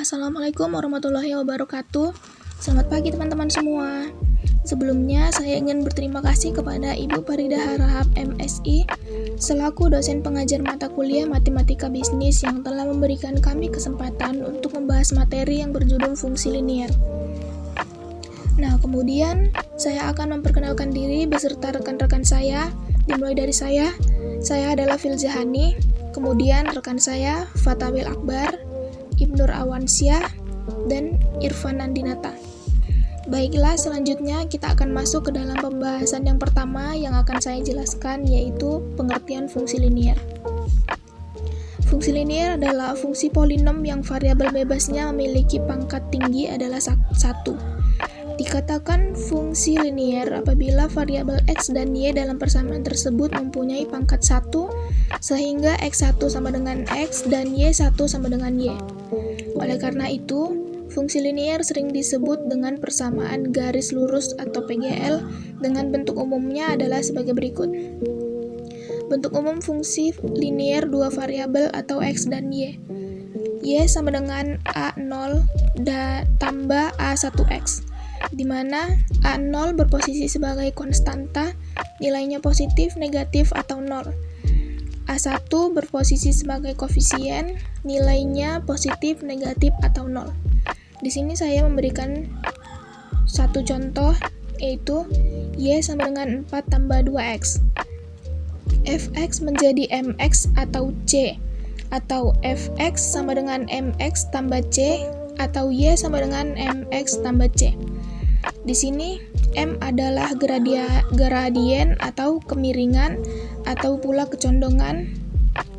Assalamualaikum warahmatullahi wabarakatuh. Selamat pagi teman-teman semua. Sebelumnya saya ingin berterima kasih kepada Ibu Farida Harahap MSI selaku dosen pengajar mata kuliah Matematika Bisnis yang telah memberikan kami kesempatan untuk membahas materi yang berjudul fungsi linier. Nah, kemudian saya akan memperkenalkan diri beserta rekan-rekan saya. Dimulai dari saya adalah Filzahani, kemudian rekan saya Fatawil Akbar, Ibnur Awansyah, dan Irfan Andinata. Baiklah, selanjutnya kita akan masuk ke dalam pembahasan yang pertama yang akan saya jelaskan, yaitu pengertian fungsi linier. Fungsi linier adalah fungsi polinom yang variabel bebasnya memiliki pangkat tinggi adalah 1. Dikatakan fungsi linier apabila variabel x dan y dalam persamaan tersebut mempunyai pangkat 1, sehingga x1 sama dengan x dan y1 sama dengan y. Oleh karena itu, fungsi linier sering disebut dengan persamaan garis lurus atau PGL dengan bentuk umumnya adalah sebagai berikut. Bentuk umum fungsi linier dua variabel atau x dan y. Y sama dengan A0 tambah A1x, di mana A0 berposisi sebagai konstanta, nilainya positif, negatif, atau 0. A1 berposisi sebagai koefisien, nilainya positif, negatif, atau 0. Di sini saya memberikan satu contoh, yaitu Y sama dengan 4 tambah 2X. Fx menjadi Mx atau C, atau Fx sama dengan Mx tambah C, atau Y sama dengan Mx tambah C. Di sini M adalah gradien atau kemiringan atau pula kecondongan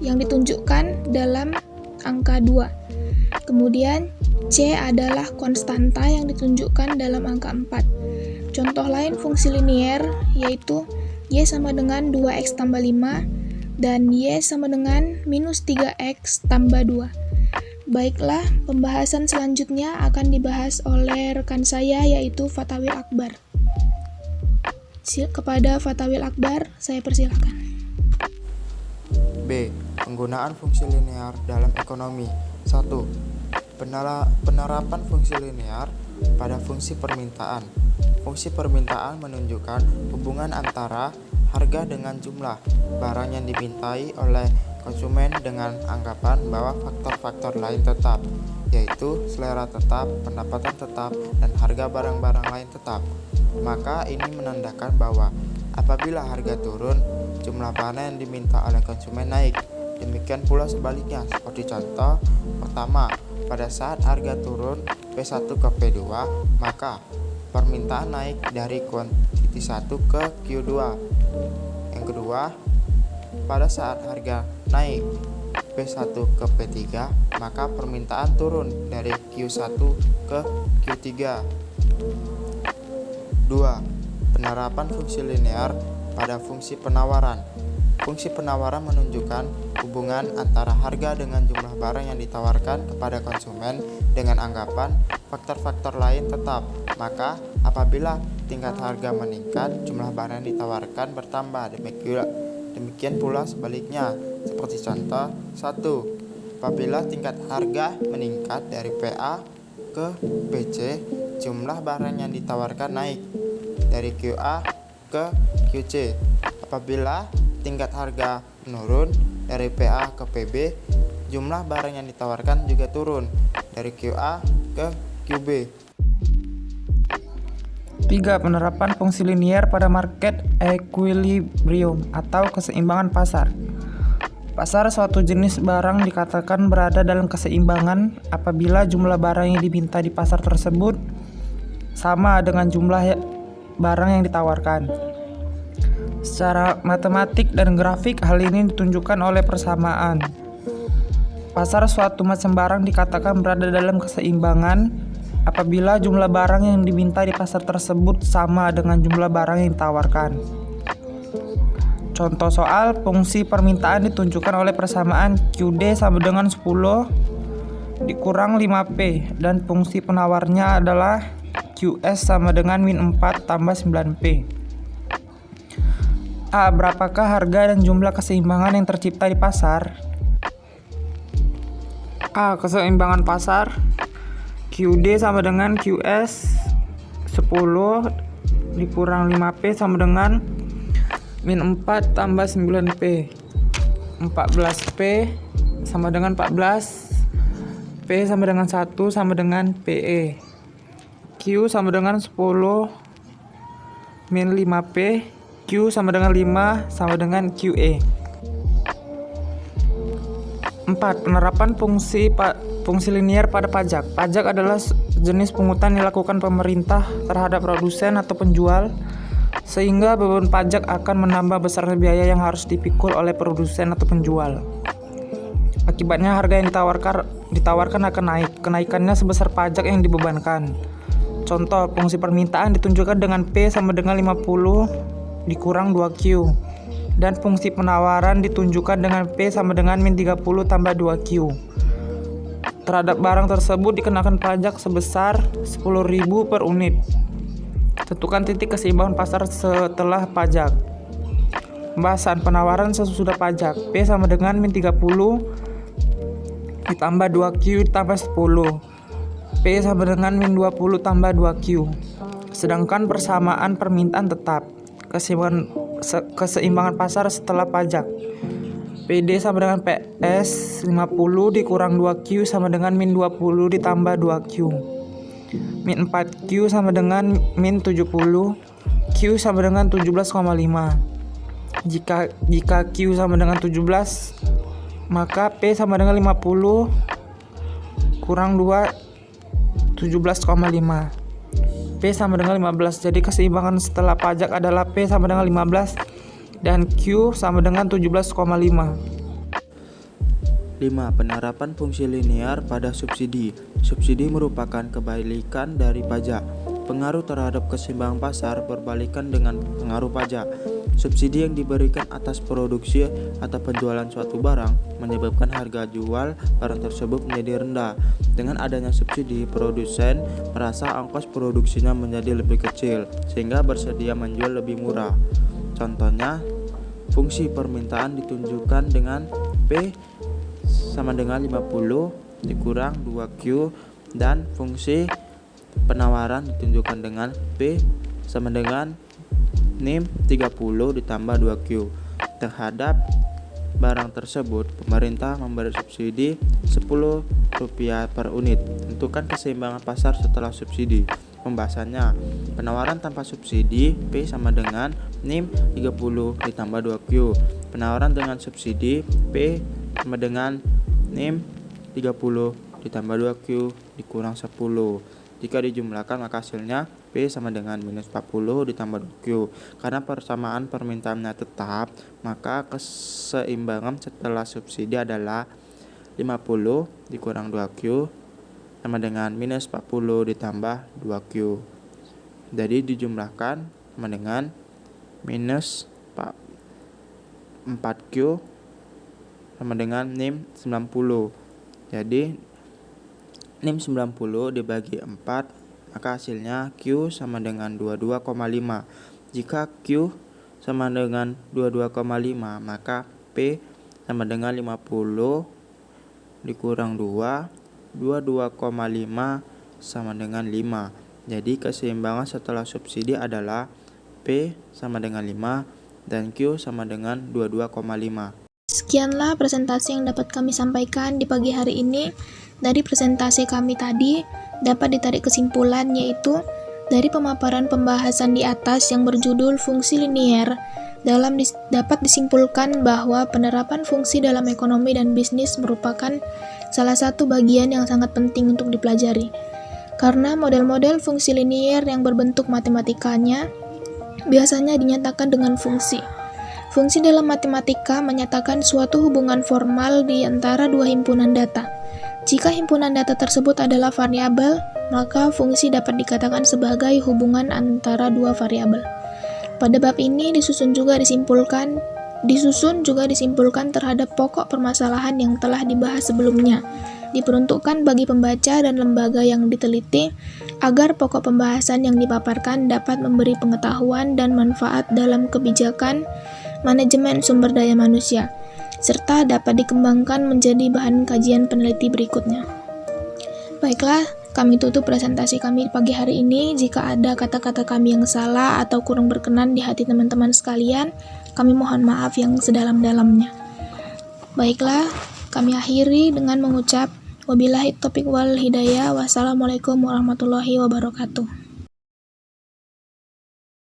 yang ditunjukkan dalam angka 2. Kemudian C adalah konstanta yang ditunjukkan dalam angka 4. Contoh lain fungsi linier yaitu Y sama dengan 2X tambah 5 dan Y sama dengan minus 3X tambah 2. Baiklah, pembahasan selanjutnya akan dibahas oleh rekan saya yaitu Fatawil Akbar. Kepada Fatawil Akbar, saya persilakan. B. Penggunaan fungsi linear dalam ekonomi. 1. Penerapan fungsi linear pada fungsi permintaan. Fungsi permintaan menunjukkan hubungan antara harga dengan jumlah barang yang dimintai oleh konsumen dengan anggapan bahwa faktor-faktor lain tetap, yaitu selera tetap, pendapatan tetap, dan harga barang-barang lain tetap. Maka ini menandakan bahwa apabila harga turun, jumlah barang yang diminta oleh konsumen naik. Demikian pula sebaliknya, seperti contoh pertama, pada saat harga turun P1 ke P2, maka permintaan naik dari kuantiti 1 ke Q2. Yang kedua, pada saat harga naik P1 ke P3, maka permintaan turun dari Q1 ke Q3. 2. Penerapan fungsi linear pada fungsi penawaran. Fungsi penawaran menunjukkan hubungan antara harga dengan jumlah barang yang ditawarkan kepada konsumen dengan anggapan faktor-faktor lain tetap. Maka apabila tingkat harga meningkat, jumlah barang yang ditawarkan bertambah. Demikian pula sebaliknya, seperti contoh 1. Apabila tingkat harga meningkat dari PA ke PC, jumlah barang yang ditawarkan naik dari QA ke QC. Apabila tingkat harga menurun dari PA ke PB, jumlah barang yang ditawarkan juga turun dari QA ke QB. 3. Penerapan fungsi linier pada market equilibrium atau keseimbangan pasar. Pasar suatu jenis barang dikatakan berada dalam keseimbangan apabila jumlah barang yang diminta di pasar tersebut sama dengan jumlah barang yang ditawarkan. Secara matematik dan grafik, hal ini ditunjukkan oleh persamaan. Pasar suatu macam barang dikatakan berada dalam keseimbangan apabila jumlah barang yang diminta di pasar tersebut sama dengan jumlah barang yang ditawarkan. Contoh soal, fungsi permintaan ditunjukkan oleh persamaan QD sama dengan 10 dikurang 5P dan fungsi penawarnya adalah QS sama dengan min 4 tambah 9P. A. Berapakah harga dan jumlah keseimbangan yang tercipta di pasar? A. Keseimbangan pasar QD sama dengan QS 10 dikurang 5P sama dengan min 4 tambah 9P. 14P sama dengan 14, P sama dengan 1 sama dengan PE. Q sama dengan 10 min 5P, Q sama dengan 5 sama dengan QE. 4. Penerapan fungsi linier pada pajak. Pajak adalah jenis pungutan yang dilakukan pemerintah terhadap produsen atau penjual, sehingga beban pajak akan menambah besar biaya yang harus dipikul oleh produsen atau penjual. Akibatnya harga yang ditawarkan akan naik. Kenaikannya sebesar pajak yang dibebankan. Contoh, fungsi permintaan ditunjukkan dengan P sama dengan 50 dikurang 2Q. Dan fungsi penawaran ditunjukkan dengan P sama dengan min 30 tambah 2Q. Terhadap barang tersebut dikenakan pajak sebesar 10.000 per unit. Tentukan titik keseimbangan pasar setelah pajak. Pembahasan penawaran sesudah pajak. P sama dengan min 30 ditambah 2Q ditambah 10. P sama dengan min 20 tambah 2Q. Sedangkan persamaan permintaan tetap. Keseimbangan pasar setelah pajak. PD sama dengan PS 50 dikurang 2Q sama dengan min 20 ditambah 2Q. Min 4Q sama dengan min 70, Q sama dengan 17,5. Jika Q sama dengan 17, maka P sama dengan 50 kurang 2, 17,5. P sama dengan 15. Jadi keseimbangan setelah pajak adalah P sama dengan 15 dan Q sama dengan 17,5. 5. Penerapan fungsi linier pada subsidi. Subsidi merupakan kebalikan dari pajak. Pengaruh terhadap keseimbangan pasar berbalikan dengan pengaruh pajak. Subsidi yang diberikan atas produksi atau penjualan suatu barang menyebabkan harga jual barang tersebut menjadi rendah. Dengan adanya subsidi, produsen merasa ongkos produksinya menjadi lebih kecil sehingga bersedia menjual lebih murah. Contohnya, fungsi permintaan ditunjukkan dengan P sama dengan 50 dikurang 2Q dan fungsi penawaran ditunjukkan dengan P sama dengan NIM 30 ditambah 2Q. Terhadap barang tersebut, pemerintah memberi subsidi Rp10 per unit. Tentukan keseimbangan pasar setelah subsidi. Pembahasannya, penawaran tanpa subsidi P sama dengan NIM 30 ditambah 2Q. Penawaran dengan subsidi P sama dengan NIM 30 ditambah 2Q dikurang 10. Jika dijumlahkan maka hasilnya P sama dengan minus 40 ditambah 2Q. Karena persamaan permintaannya tetap, maka keseimbangan setelah subsidi adalah 50 dikurang 2Q sama dengan minus 40 ditambah 2Q. Jadi dijumlahkan sama dengan minus 4Q sama dengan NIM 90. Jadi NIM 90 dibagi 4, maka hasilnya Q sama dengan 22,5. Jika Q sama dengan 22,5, maka P sama dengan 50 dikurang 2, 22,5 sama dengan 5. Jadi keseimbangan setelah subsidi adalah P sama dengan 5 dan Q sama dengan 22,5. Sekianlah presentasi yang dapat kami sampaikan di pagi hari ini. Dari presentasi kami tadi dapat ditarik kesimpulan, yaitu dari pemaparan pembahasan di atas yang berjudul fungsi linier dapat disimpulkan bahwa penerapan fungsi dalam ekonomi dan bisnis merupakan salah satu bagian yang sangat penting untuk dipelajari. Karena model-model fungsi linier yang berbentuk matematikanya biasanya dinyatakan dengan fungsi. Fungsi dalam matematika menyatakan suatu hubungan formal di antara dua himpunan data. Jika himpunan data tersebut adalah variabel, maka fungsi dapat dikatakan sebagai hubungan antara dua variabel. Pada bab ini disusun juga disimpulkan terhadap pokok permasalahan yang telah dibahas sebelumnya. Diperuntukkan bagi pembaca dan lembaga yang diteliti agar pokok pembahasan yang dipaparkan dapat memberi pengetahuan dan manfaat dalam kebijakan manajemen sumber daya manusia, serta dapat dikembangkan menjadi bahan kajian peneliti berikutnya. Baiklah, Kami tutup presentasi kami pagi hari ini. Jika ada kata-kata kami yang salah atau kurang berkenan di hati teman-teman sekalian, kami mohon maaf yang sedalam-dalamnya. Baiklah, kami akhiri dengan mengucap wabillahi taufiq wal hidayah. Wassalamualaikum warahmatullahi wabarakatuh.